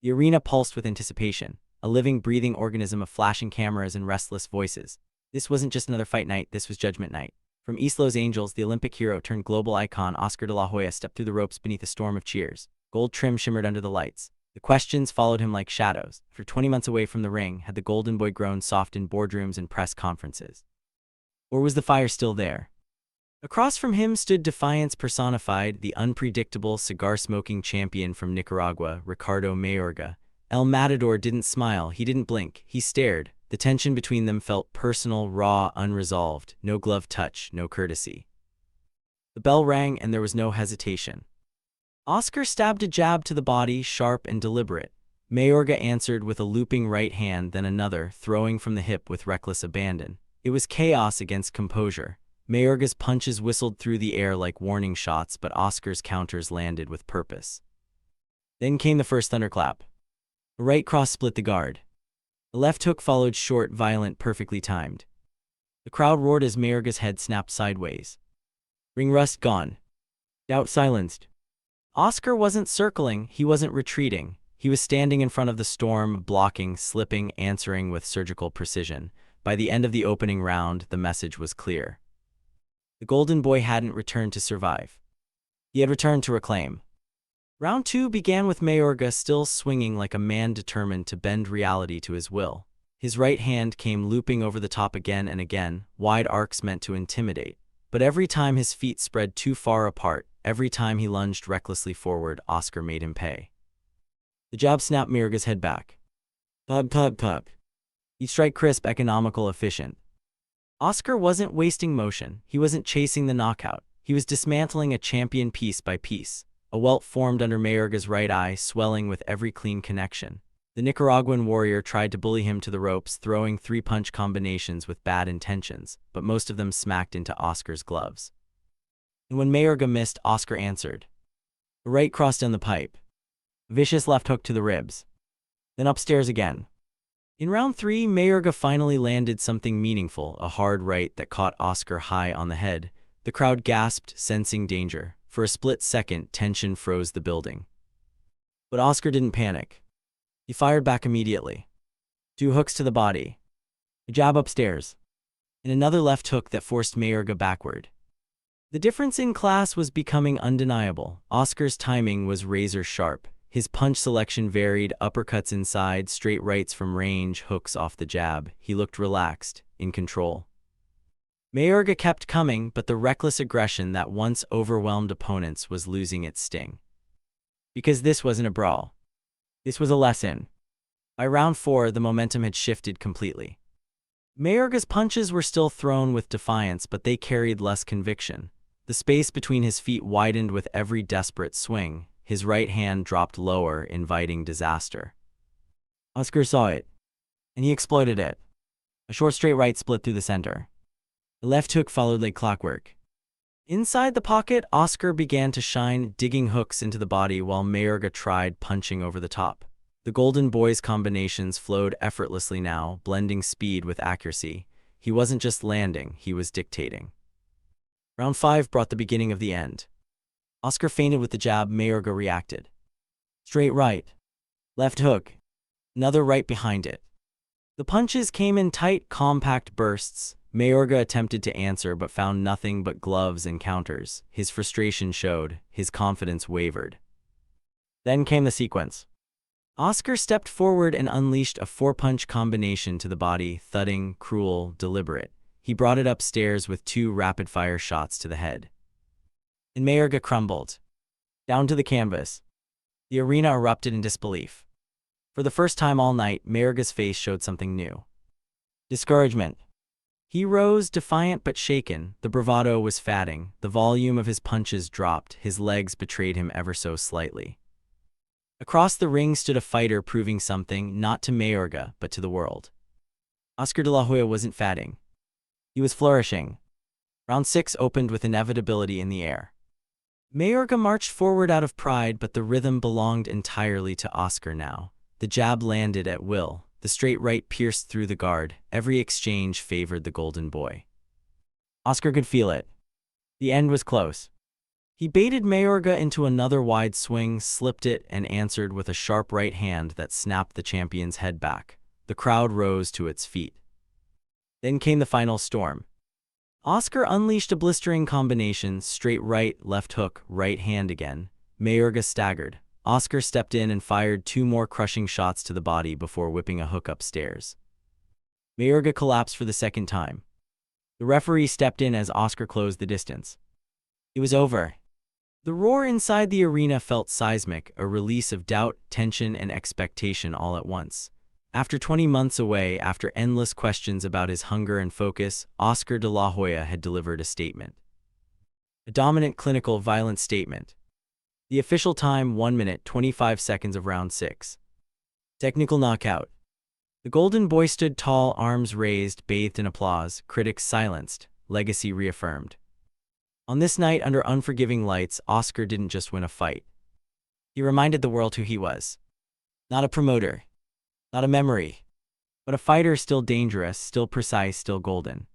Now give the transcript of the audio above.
The arena pulsed with anticipation, a living, breathing organism of flashing cameras and restless voices. This wasn't just another fight night, this was Judgment Night. From East Los Angeles, the Olympic hero turned global icon Oscar de la Hoya stepped through the ropes beneath a storm of cheers. Gold trim shimmered under the lights. The questions followed him like shadows. For 20 months away from the ring, had the Golden Boy grown soft in boardrooms and press conferences? Or was the fire still there? Across from him stood defiance personified, the unpredictable cigar-smoking champion from Nicaragua, Ricardo Mayorga. El Matador didn't smile, he didn't blink, he stared. The tension between them felt personal, raw, unresolved. No glove touch, no courtesy. The bell rang and there was no hesitation. Oscar stabbed a jab to the body, sharp and deliberate. Mayorga answered with a looping right hand, then another, throwing from the hip with reckless abandon. It was chaos against composure. Mayorga's punches whistled through the air like warning shots, but Oscar's counters landed with purpose. Then came the first thunderclap. A right cross split the guard. The left hook followed short, violent, perfectly timed. The crowd roared as Mayorga's head snapped sideways. Ring rust gone. Doubt silenced. Oscar wasn't circling, he wasn't retreating. He was standing in front of the storm, blocking, slipping, answering with surgical precision. By the end of the opening round, the message was clear. The Golden Boy hadn't returned to survive. He had returned to reclaim. Round 2 began with Mayorga still swinging like a man determined to bend reality to his will. His right hand came looping over the top again and again, wide arcs meant to intimidate. But every time his feet spread too far apart, every time he lunged recklessly forward, Oscar made him pay. The jab snapped Mayorga's head back. Pub, pub, pub. Each strike crisp, economical, efficient. Oscar wasn't wasting motion, he wasn't chasing the knockout. He was dismantling a champion piece by piece. A welt formed under Mayorga's right eye, swelling with every clean connection. The Nicaraguan warrior tried to bully him to the ropes, throwing 3-punch combinations with bad intentions, but most of them smacked into Oscar's gloves. And when Mayorga missed, Oscar answered. A right cross down the pipe. A vicious left hook to the ribs. Then upstairs again. In round 3, Mayorga finally landed something meaningful, a hard right that caught Oscar high on the head. The crowd gasped, sensing danger. For a split second, tension froze the building. But Oscar didn't panic. He fired back immediately. 2 hooks to the body. A jab upstairs. And another left hook that forced Mayorga backward. The difference in class was becoming undeniable. Oscar's timing was razor sharp. His punch selection varied, uppercuts inside, straight rights from range, hooks off the jab. He looked relaxed, in control. Mayorga kept coming, but the reckless aggression that once overwhelmed opponents was losing its sting. Because this wasn't a brawl. This was a lesson. By round 4, the momentum had shifted completely. Mayorga's punches were still thrown with defiance, but they carried less conviction. The space between his feet widened with every desperate swing. His right hand dropped lower, inviting disaster. Oscar saw it, and he exploited it. A short straight right split through the center. The left hook followed like clockwork. Inside the pocket, Oscar began to shine, digging hooks into the body while Mayorga tried punching over the top. The Golden Boy's combinations flowed effortlessly now, blending speed with accuracy. He wasn't just landing, he was dictating. Round 5 brought the beginning of the end. Oscar feinted with the jab, Mayorga reacted. Straight right. Left hook. Another right behind it. The punches came in tight, compact bursts. Mayorga attempted to answer but found nothing but gloves and counters. His frustration showed, his confidence wavered. Then came the sequence. Oscar stepped forward and unleashed a 4-punch combination to the body, thudding, cruel, deliberate. He brought it upstairs with 2 rapid-fire shots to the head. And Mayorga crumbled. Down to the canvas. The arena erupted in disbelief. For the first time all night, Mayorga's face showed something new. Discouragement. He rose, defiant but shaken. The bravado was fading. The volume of his punches dropped. His legs betrayed him ever so slightly. Across the ring stood a fighter proving something, not to Mayorga, but to the world. Oscar de la Hoya wasn't fading. He was flourishing. Round 6 opened with inevitability in the air. Mayorga marched forward out of pride, but the rhythm belonged entirely to Oscar now. The jab landed at will. The straight right pierced through the guard. Every exchange favored the Golden Boy. Oscar could feel it. The end was close. He baited Mayorga into another wide swing, slipped it, and answered with a sharp right hand that snapped the champion's head back. The crowd rose to its feet. Then came the final storm. Oscar unleashed a blistering combination, straight right, left hook, right hand again. Mayorga staggered. Oscar stepped in and fired 2 more crushing shots to the body before whipping a hook upstairs. Mayorga collapsed for the second time. The referee stepped in as Oscar closed the distance. It was over. The roar inside the arena felt seismic, a release of doubt, tension, and expectation all at once. After 20 months away, after endless questions about his hunger and focus, Oscar de la Hoya had delivered a statement. A dominant, clinical, violent statement. The official time, 1 minute, 25 seconds of round 6. Technical knockout. The Golden Boy stood tall, arms raised, bathed in applause, critics silenced, legacy reaffirmed. On this night, under unforgiving lights, Oscar didn't just win a fight. He reminded the world who he was. Not a promoter. Not a memory. But a fighter still dangerous, still precise, still golden.